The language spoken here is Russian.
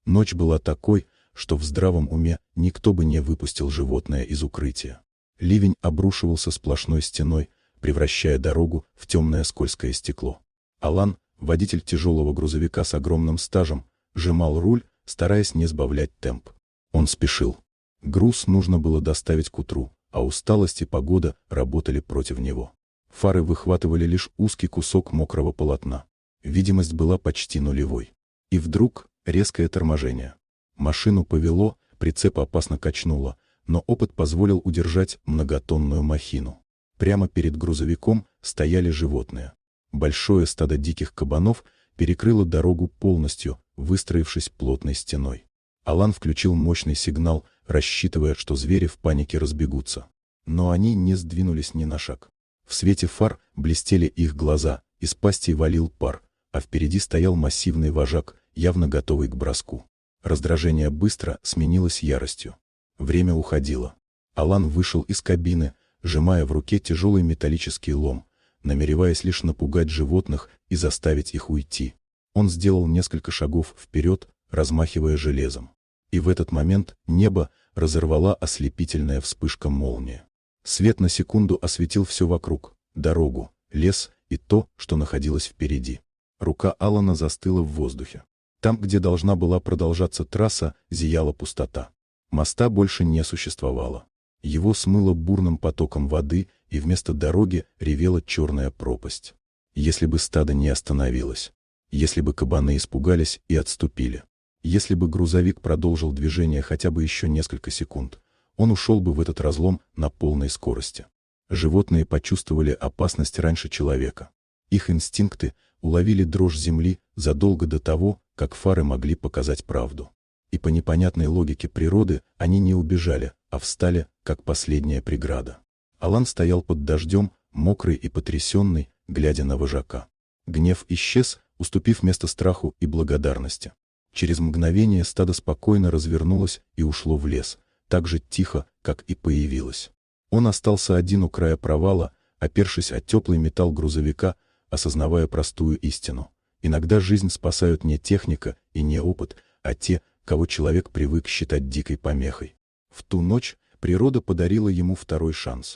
Ночь была такой, что в здравом уме никто бы не выпустил животное из укрытия. Ливень обрушивался сплошной стеной, превращая дорогу в темное скользкое стекло. Алан, водитель тяжелого грузовика с огромным стажем, сжимал руль, стараясь не сбавлять темп. Он спешил. Груз нужно было доставить к утру, а усталость и погода работали против него. Фары выхватывали лишь узкий кусок мокрого полотна. Видимость была почти нулевой. И вдруг резкое торможение. Машину повело, прицеп опасно качнуло, но опыт позволил удержать многотонную махину. Прямо перед грузовиком стояли животные. Большое стадо диких кабанов перекрыло дорогу полностью, выстроившись плотной стеной. Алан включил мощный сигнал, рассчитывая, что звери в панике разбегутся. Но они не сдвинулись ни на шаг. В свете фар блестели их глаза, из пасти валил пар, а впереди стоял массивный вожак, явно готовый к броску. Раздражение быстро сменилось яростью. Время уходило. Алан вышел из кабины, сжимая в руке тяжелый металлический лом, намереваясь лишь напугать животных и заставить их уйти. Он сделал несколько шагов вперед, размахивая железом. И в этот момент небо разорвала ослепительная вспышка молнии. Свет на секунду осветил все вокруг: дорогу, лес и то, что находилось впереди. Рука Алана застыла в воздухе. Там, где должна была продолжаться трасса, зияла пустота. Моста больше не существовало. Его смыло бурным потоком воды, и вместо дороги ревела черная пропасть. Если бы стадо не остановилось, если бы кабаны испугались и отступили, если бы грузовик продолжил движение хотя бы еще несколько секунд, он ушел бы в этот разлом на полной скорости. Животные почувствовали опасность раньше человека. Их инстинкты уловили дрожь земли задолго до того, как фары могли показать правду. И по непонятной логике природы они не убежали, а встали, как последняя преграда. Алан стоял под дождем, мокрый и потрясенный, глядя на вожака. Гнев исчез, уступив место страху и благодарности. Через мгновение стадо спокойно развернулось и ушло в лес, так же тихо, как и появилось. Он остался один у края провала, опершись о теплый металл грузовика, осознавая простую истину. Иногда жизнь спасают не техника и не опыт, а те, кого человек привык считать дикой помехой. В ту ночь природа подарила ему второй шанс.